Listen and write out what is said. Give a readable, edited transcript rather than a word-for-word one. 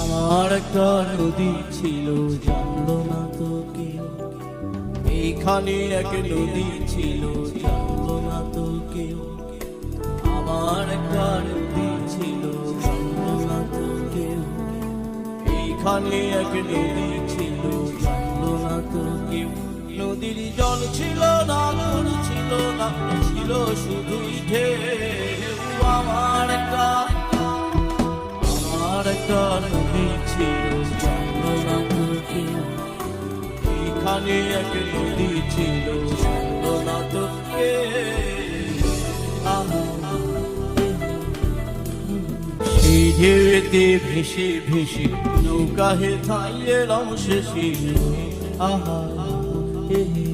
আমার একটা নদী ছিল, জানলো না তো কেউ। এইখানে এক নদী ছিল, জানলো না তো কেউ। আমার একটা নদী ছিল, জানলো না তো কেউ। এইখানে এক নদী ছিল, জানলো না তো কেউ। নদীর জল ছিল না, নূর ছিল না, ছিল শুধুই ঢেউ। আমার একটা নদী ছিল, জানলো না তো কেউ। এইখানে এক নদী ছিল, জানলো না তো কেউ। সেই ঢেউতে ভেসে ভেসে নৌকা হে থাইয়ে রম শেষে। আহা হে হে।